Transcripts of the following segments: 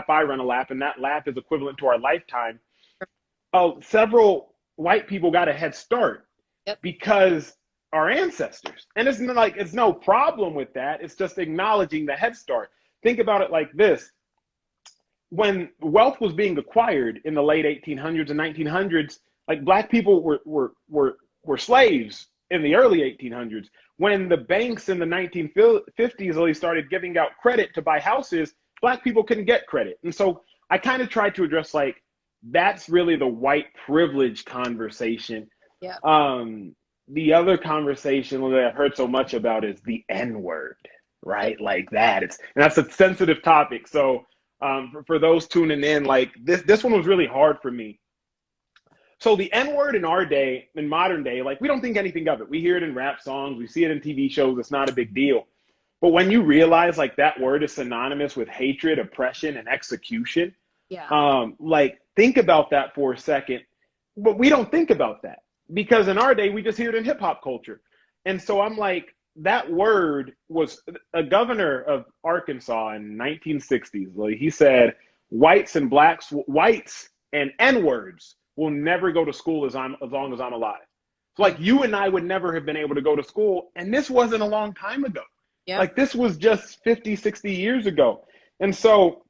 I run a lap, and that lap is equivalent to our lifetime. Several white people got a head start Yep. because our ancestors. And it's no problem with that. It's just acknowledging the head start. Think about it like this. When wealth was being acquired in the late 1800s and 1900s, like black people were slaves in the early 1800s. When the banks in the 1950s really started giving out credit to buy houses, black people couldn't get credit. And so I kind of tried to address like, that's really the white privilege conversation. Yeah. The other conversation that I've heard so much about is the N word, right? Like that. And that's a sensitive topic. So for those tuning in, like this one was really hard for me. So the N word in our day, in modern day, like we don't think anything of it. We hear it in rap songs, we see it in TV shows. It's not a big deal. But when you realize like that word is synonymous with hatred, oppression, and execution, Yeah. like think about that for a second. But we don't think about that because in our day we just hear it in hip hop culture. And so I'm like, that word was a governor of Arkansas in 1960s. Like he said, whites and N words will never go to school as long as I'm alive. So like you and I would never have been able to go to school, and this wasn't a long time ago. Yeah. Like this was just 50, 60 years ago. And so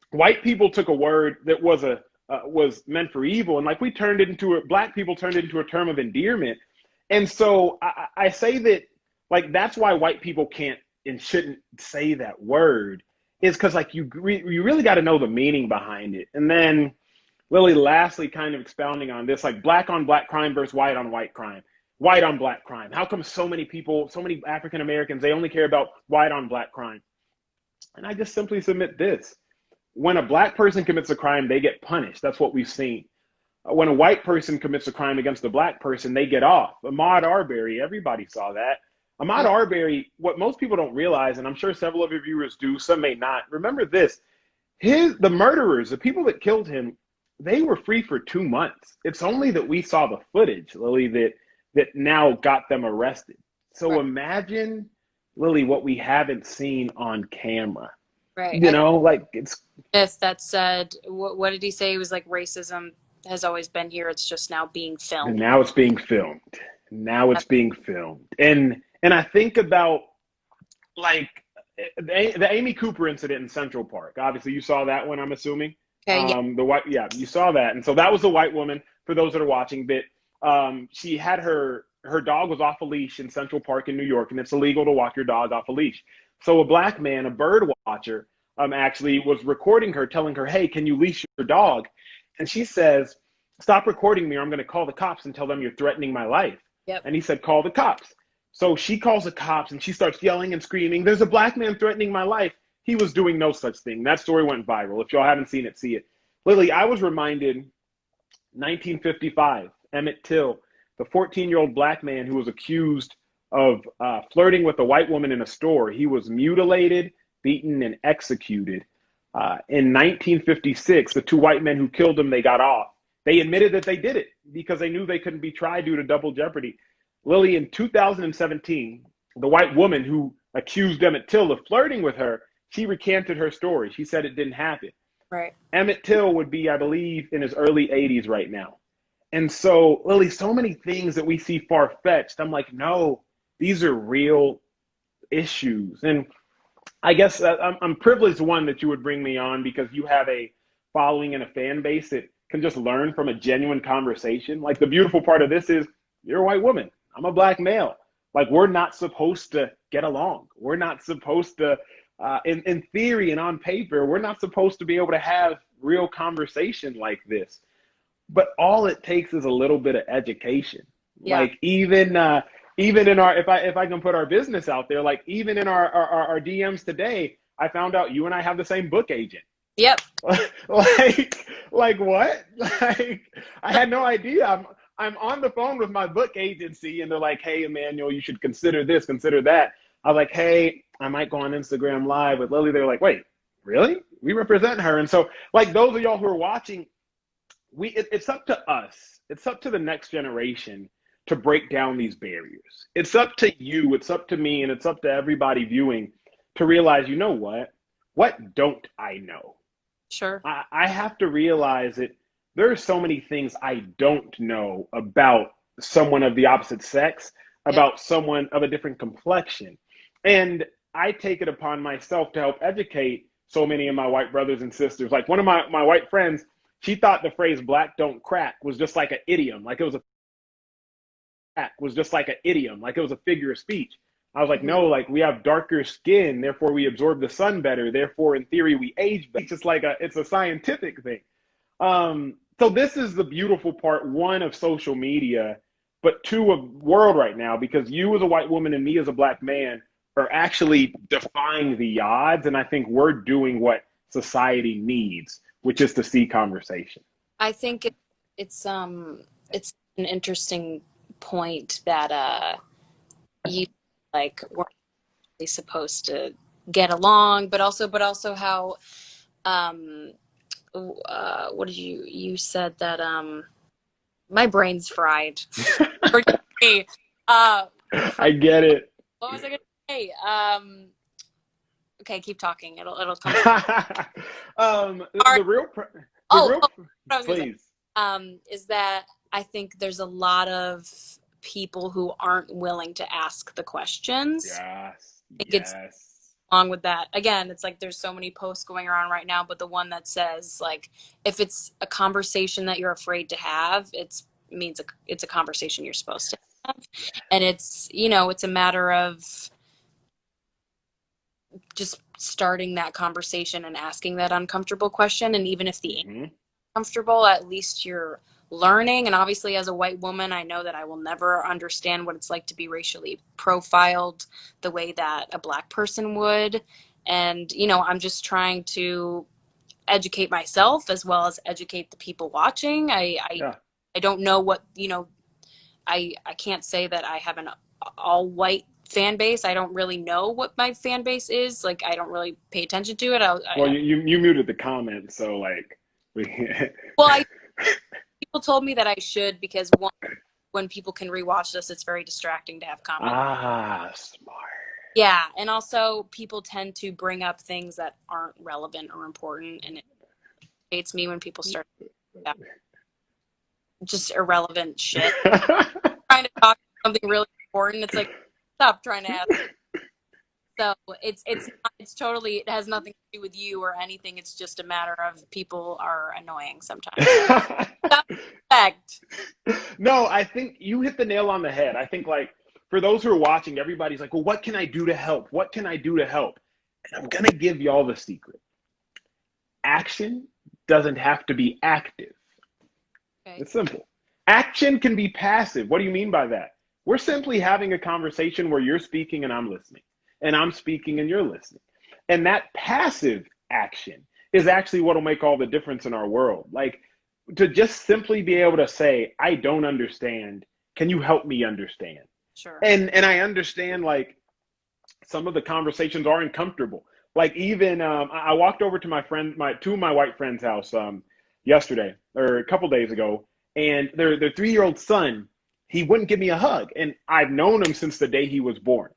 white people took a word that was meant for evil, and like black people turned it into a term of endearment. And so I say that like that's why white people can't and shouldn't say that word, is because like you really got to know the meaning behind it. And then Lily, lastly, kind of expounding on this, like black on black crime versus white on white crime, white on black crime. How come so many people, so many African Americans, they only care about white on black crime? And I just simply submit this. When a black person commits a crime, they get punished. That's what we've seen. When a white person commits a crime against a black person, they get off. Ahmaud Arbery, everybody saw that. Ahmaud Arbery, what most people don't realize, and I'm sure several of your viewers do, some may not, remember this. The murderers, the people that killed him, they were free for 2 months. It's only that we saw the footage, Lily, that now got them arrested. So Right. imagine, Lily, what we haven't seen on camera. Right. Like it's. Yes, that said, what did he say? It was like racism has always been here. It's just now being And filmed. now it's being filmed. And I think about like the Amy Cooper incident in Central Park. Obviously, you saw that one, I'm assuming. Okay. Yeah. You saw that. And so that was a white woman, for those that are watching, that she had her dog was off a leash in Central Park in New York, and it's illegal to walk your dog off a leash. So a black man, a bird watcher, actually was recording her, telling her, "Hey, can you leash your dog?" And she says, "Stop recording me, or I'm going to call the cops and tell them you're threatening my life." Yep. And he said, "Call the cops." So she calls the cops, and she starts yelling and screaming, "There's a black man threatening my life." He was doing no such thing. That story went viral. If y'all haven't seen it, see it. Lily, I was reminded 1955, Emmett Till, the 14-year-old black man who was accused of flirting with a white woman in a store. He was mutilated, beaten, and executed. In 1956, the two white men who killed him, they got off. They admitted that they did it because they knew they couldn't be tried due to double jeopardy. Lily, in 2017, the white woman who accused Emmett Till of flirting with her, she recanted her story. She said it didn't happen. Right. Emmett Till would be, I believe, in his early 80s right now. And so, Lily, so many things that we see far-fetched. I'm like, no, these are real issues. And I guess I'm privileged, one, that you would bring me on because you have a following and a fan base that can just learn from a genuine conversation. Like the beautiful part of this is you're a white woman. I'm a black male. Like we're not supposed to get along. We're not supposed to, in theory and on paper, we're not supposed to be able to have real conversation like this. But all it takes is a little bit of education. Yeah. Like even in our, if I can put our business out there, like even in our DMs today, I found out you and I have the same book agent. Yep. like what? Like I had no idea. I'm on the phone with my book agency and they're like, "Hey, Emmanuel, you should consider this, consider that." I was like, "Hey, I might go on Instagram Live with Lily." They're like, "Wait, really? We represent her." And so like those of y'all who are watching, it's up to us. It's up to the next generation to break down these barriers. It's up to you, it's up to me, and it's up to everybody viewing to realize, you know what? What don't I know? Sure. I have to realize that there are so many things I don't know about someone of the opposite sex, Yep. about someone of a different complexion. And I take it upon myself to help educate so many of my white brothers and sisters. Like one of my white friends, she thought the phrase black don't crack was just like an idiom, like it was a was just like an idiom, like it was a figure of speech. I was like, Hmm. no, like we have darker skin, therefore we absorb the sun better, therefore in theory we age better. It's just like it's a scientific thing. So this is the beautiful part, one, of social media, but two, of world right now, because you as a white woman and me as a black man are actually defying the odds, and I think we're doing what society needs, which is to see conversation. I think it's an interesting point that you like we're really supposed to get along, but also how um what did you said that my brain's fried. Forgive me. For I get it. what was I gonna say? Okay, keep talking. It'll come back. Or, The real, the oh, real, oh, what I was gonna say please. is that I think there's a lot of people who aren't willing to ask the questions. Yes, I think it's yes. along with that. Again, it's like there's so many posts going around right now, but the one that says like if it's a conversation that you're afraid to have, it's a conversation you're supposed to have. And it's a matter of just starting that conversation and asking that uncomfortable question. And even if the Hmm. comfortable, at least you're learning. And obviously, as a white woman, I know that I will never understand what it's like to be racially profiled the way that a black person would. And, I'm just trying to educate myself as well as educate the people watching. Yeah. I don't know what, I can't say that I have an all white fan base. I don't really know what my fan base is. Like, I don't really pay attention to it. Well, you muted the comments, so like we. Well, people told me that I should because one, when people can rewatch this, it's very distracting to have comments. Ah, smart. Yeah, and also people tend to bring up things that aren't relevant or important, and it hates me when people start yeah, just irrelevant shit. Trying to talk about something really important, it's like stop trying to ask. So it's totally it has nothing to do with you or anything. It's just a matter of people are annoying sometimes. Respect. No, I think you hit the nail on the head. I think like for those who are watching, everybody's like, "Well, what can I do to help? What can I do to help?" And I'm gonna give y'all the secret. Action doesn't have to be active. Okay. It's simple. Action can be passive. What do you mean by that? We're simply having a conversation where you're speaking and I'm listening, and I'm speaking and you're listening. And that passive action is actually what will make all the difference in our world. Like to just simply be able to say, I don't understand. Can you help me understand? Sure. And I understand like some of the conversations are uncomfortable. Like even I walked over to my friend, my two of my white friends' house yesterday or a couple days ago, and their 3 year old son, he wouldn't give me a hug, and I've known him since the day he was born.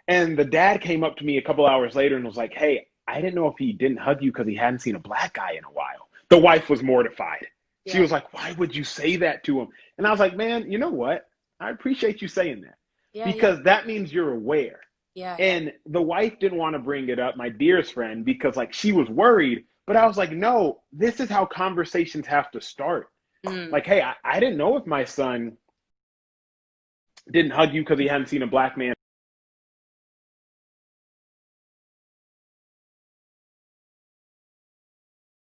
And the dad came up to me a couple hours later and was like, "Hey, I didn't know if he didn't hug you because he hadn't seen a black guy in a while." The wife was mortified. She Yeah. was like, "Why would you say that to him?" And I was like, "Man, you know what? I appreciate you saying that Yeah. Yeah. because that means you're aware." Yeah. Yeah. And the wife didn't want to bring it up, my dearest friend, because like she was worried. But I was like, no, this is how conversations have to start. Mm. Like, hey, I didn't know if my son didn't hug you because he hadn't seen a black man.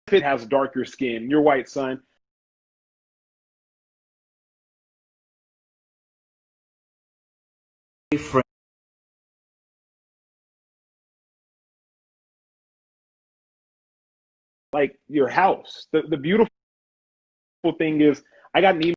If it has darker skin, your white son. Like your house. The beautiful thing is, I got an email